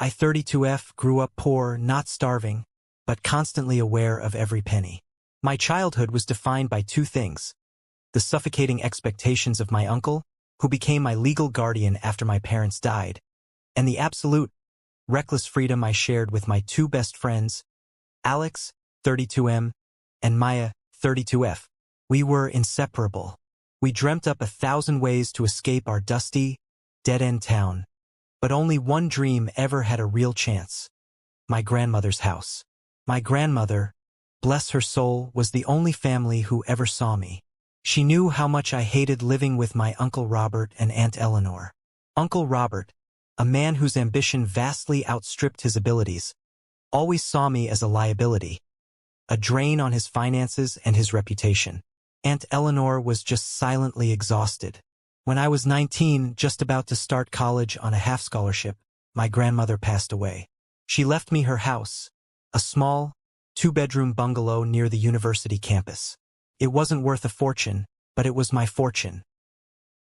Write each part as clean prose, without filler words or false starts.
I 32F grew up poor, not starving, but constantly aware of every penny. My childhood was defined by two things: the suffocating expectations of my uncle, who became my legal guardian after my parents died, and the absolute, reckless freedom I shared with my two best friends, Alex, 32M, and Maya, 32F. We were inseparable. We dreamt up 1,000 ways to escape our dusty, dead-end town, but only one dream ever had a real chance: my grandmother's house. My grandmother, bless her soul, was the only family who ever saw me. She knew how much I hated living with my Uncle Robert and Aunt Eleanor. Uncle Robert, a man whose ambition vastly outstripped his abilities, always saw me as a liability, a drain on his finances and his reputation. Aunt Eleanor was just silently exhausted. When I was 19, just about to start college on a half-scholarship, my grandmother passed away. She left me her house, a small, two-bedroom bungalow near the university campus. It wasn't worth a fortune, but it was my fortune.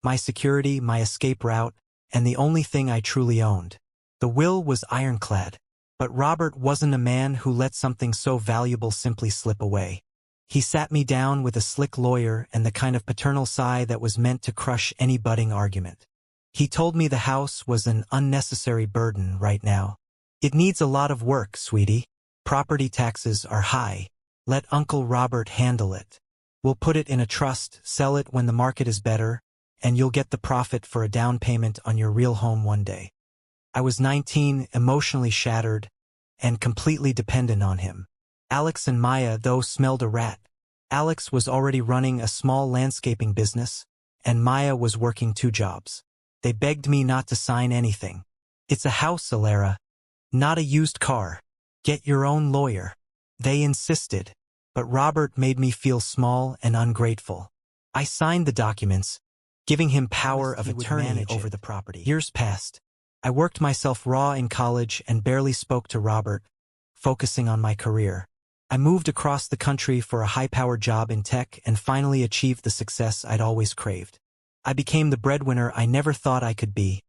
My security, my escape route, and the only thing I truly owned. The will was ironclad, but Robert wasn't a man who let something so valuable simply slip away. He sat me down with a slick lawyer and the kind of paternal sigh that was meant to crush any budding argument. He told me the house was an unnecessary burden right now. It needs a lot of work, sweetie. Property taxes are high. Let Uncle Robert handle it. We'll put it in a trust, sell it when the market is better, and you'll get the profit for a down payment on your real home one day. I was 19, emotionally shattered, and completely dependent on him. Alex and Maya, though, smelled a rat. Alex was already running a small landscaping business, and Maya was working 2 jobs. They begged me not to sign anything. It's a house, Alara, not a used car. Get your own lawyer. They insisted, but Robert made me feel small and ungrateful. I signed the documents, giving him power of attorney over the property. Years passed. I worked myself raw in college and barely spoke to Robert, focusing on my career. I moved across the country for a high-powered job in tech and finally achieved the success I'd always craved. I became the breadwinner I never thought I could be,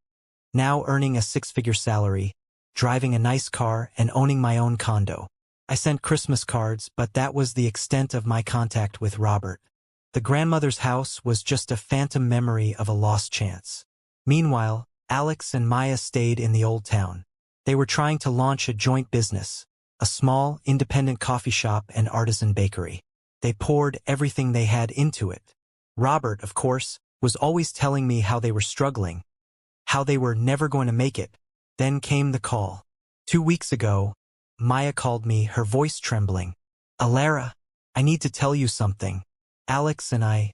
now earning a 6-figure salary, driving a nice car, and owning my own condo. I sent Christmas cards, but that was the extent of my contact with Robert. The grandmother's house was just a phantom memory of a lost chance. Meanwhile, Alex and Maya stayed in the old town. They were trying to launch a joint business, a small, independent coffee shop and artisan bakery. They poured everything they had into it. Robert, of course, was always telling me how they were struggling, how they were never going to make it. Then came the call. 2 weeks ago, Maya called me, her voice trembling. Alara, I need to tell you something. Alex and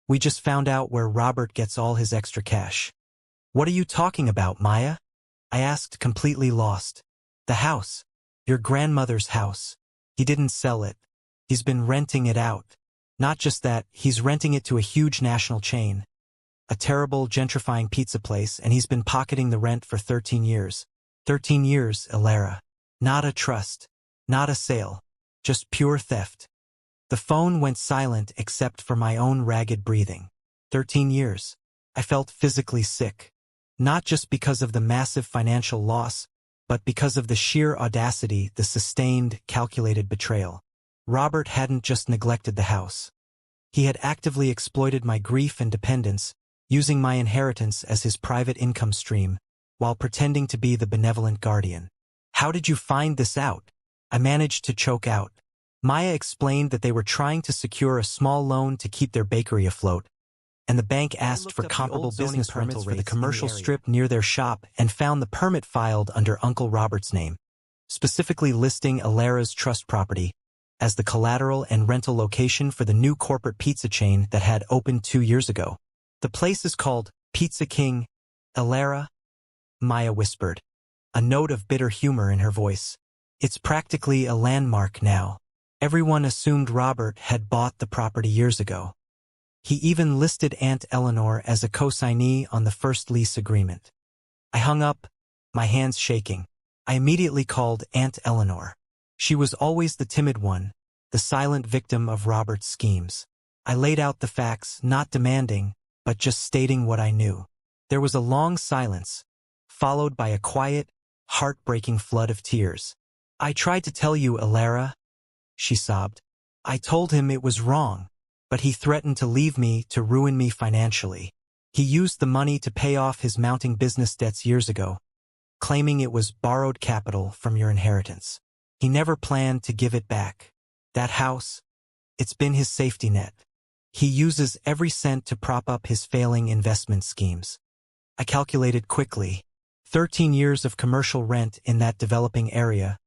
we just found out where Robert gets all his extra cash. What are you talking about, Maya? I asked, completely lost. The house. Your grandmother's house. He didn't sell it. He's been renting it out. Not just that, he's renting it to a huge national chain, a terrible gentrifying pizza place, and he's been pocketing the rent for 13 years. 13 years, Alara. Not a trust. Not a sale. Just pure theft. The phone went silent except for my own ragged breathing. 13 years. I felt physically sick. Not just because of the massive financial loss, but because of the sheer audacity, the sustained, calculated betrayal. Robert hadn't just neglected the house. He had actively exploited my grief and dependence, using my inheritance as his private income stream, while pretending to be the benevolent guardian. How did you find this out? I managed to choke out. Maya explained that they were trying to secure a small loan to keep their bakery afloat, and the bank asked for comparable business permits for the commercial strip near their shop and found the permit filed under Uncle Robert's name, specifically listing Alara's trust property as the collateral and rental location for the new corporate pizza chain that had opened 2 years ago. The place is called Pizza King, Alara, Maya whispered, a note of bitter humor in her voice. It's practically a landmark now. Everyone assumed Robert had bought the property years ago. He even listed Aunt Eleanor as a co-signee on the first lease agreement. I hung up, my hands shaking. I immediately called Aunt Eleanor. She was always the timid one, the silent victim of Robert's schemes. I laid out the facts, not demanding, but just stating what I knew. There was a long silence, followed by a quiet, heartbreaking flood of tears. "I tried to tell you, Alara," she sobbed. "I told him it was wrong, but he threatened to leave me to ruin me financially. He used the money to pay off his mounting business debts years ago, claiming it was borrowed capital from your inheritance. He never planned to give it back. That house, it's been his safety net. He uses every cent to prop up his failing investment schemes." I calculated quickly. 13 years of commercial rent in that developing area,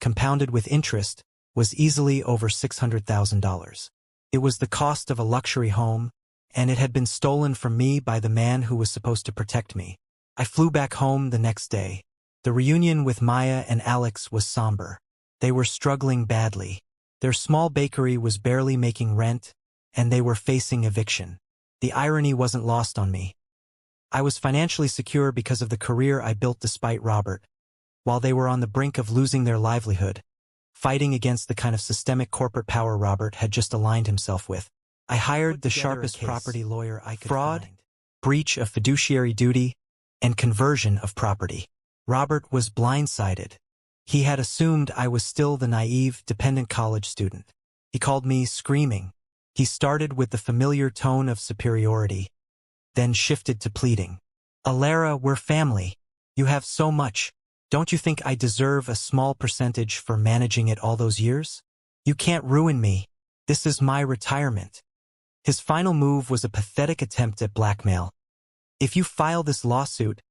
compounded with interest, was easily over $600,000. It was the cost of a luxury home, and it had been stolen from me by the man who was supposed to protect me. I flew back home the next day. The reunion with Maya and Alex was somber. They were struggling badly. Their small bakery was barely making rent, and they were facing eviction. The irony wasn't lost on me. I was financially secure because of the career I built despite Robert, while they were on the brink of losing their livelihood, fighting against the kind of systemic corporate power Robert had just aligned himself with. I hired the sharpest property lawyer I could find. Fraud, breach of fiduciary duty, and conversion of property. Robert was blindsided. He had assumed I was still the naive, dependent college student. He called me screaming. He started with the familiar tone of superiority, then shifted to pleading. "Alara, we're family. You have so much. Don't you think I deserve a small percentage for managing it all those years? You can't ruin me. This is my retirement." His final move was a pathetic attempt at blackmail. "If you file this lawsuit,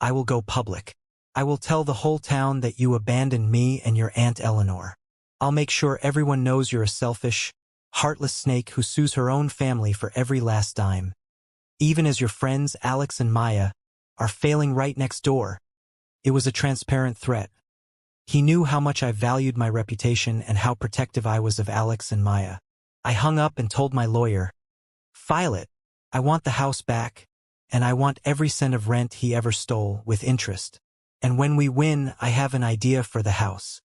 I will go public. I will tell the whole town that you abandoned me and your Aunt Eleanor. I'll make sure everyone knows you're a selfish, heartless snake who sues her own family for every last dime. Even as your friends Alex and Maya are failing right next door." It was a transparent threat. He knew how much I valued my reputation and how protective I was of Alex and Maya. I hung up and told my lawyer, "File it. I want the house back, and I want every cent of rent he ever stole with interest. And when we win, I have an idea for the house."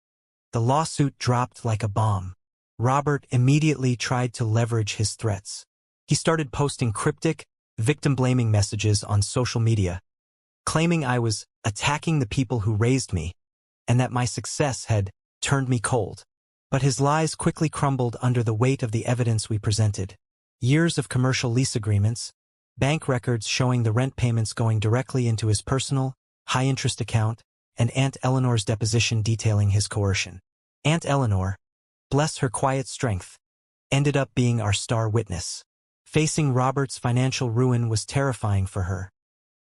The lawsuit dropped like a bomb. Robert immediately tried to leverage his threats. He started posting cryptic, victim-blaming messages on social media, claiming I was attacking the people who raised me and that my success had turned me cold. But his lies quickly crumbled under the weight of the evidence we presented. Years of commercial lease agreements, bank records showing the rent payments going directly into his personal, high-interest account, and Aunt Eleanor's deposition detailing his coercion. Aunt Eleanor, bless her quiet strength, ended up being our star witness. Facing Robert's financial ruin was terrifying for her,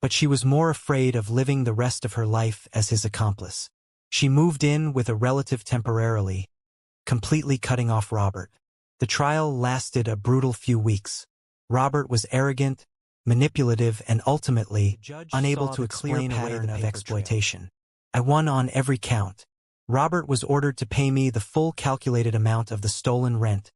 but she was more afraid of living the rest of her life as his accomplice. She moved in with a relative temporarily, completely cutting off Robert. The trial lasted a brutal few weeks. Robert was arrogant, manipulative, and ultimately unable to explain a pattern of exploitation. I won on every count. Robert was ordered to pay me the full calculated amount of the stolen rent,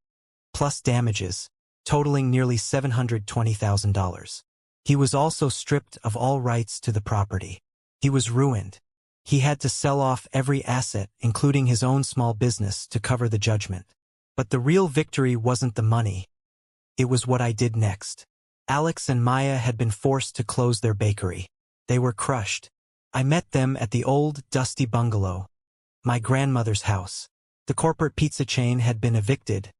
plus damages, totaling nearly $720,000. He was also stripped of all rights to the property. He was ruined. He had to sell off every asset, including his own small business, to cover the judgment. But the real victory wasn't the money. It was what I did next. Alex and Maya had been forced to close their bakery. They were crushed. I met them at the old, dusty bungalow, my grandmother's house. The corporate pizza chain had been evicted,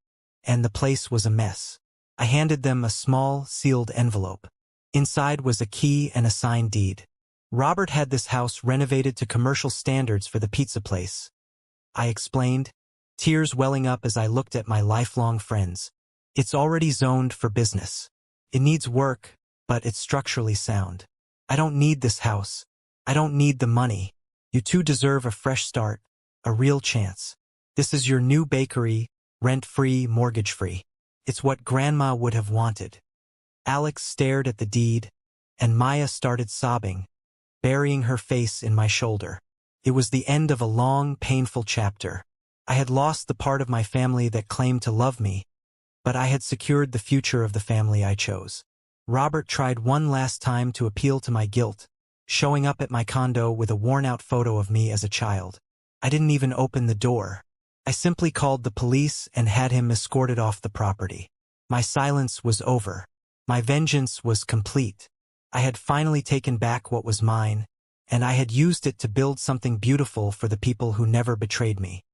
and the place was a mess. I handed them a small, sealed envelope. Inside was a key and a signed deed. Robert had this house renovated to commercial standards for the pizza place, I explained, tears welling up as I looked at my lifelong friends. "It's already zoned for business. It needs work, but it's structurally sound. I don't need this house. I don't need the money. You two deserve a fresh start, a real chance. This is your new bakery, rent-free, mortgage-free. It's what Grandma would have wanted." Alex stared at the deed, and Maya started sobbing, burying her face in my shoulder. It was the end of a long, painful chapter. I had lost the part of my family that claimed to love me, but I had secured the future of the family I chose. Robert tried one last time to appeal to my guilt, showing up at my condo with a worn-out photo of me as a child. I didn't even open the door. I simply called the police and had him escorted off the property. My silence was over. My vengeance was complete. I had finally taken back what was mine, and I had used it to build something beautiful for the people who never betrayed me.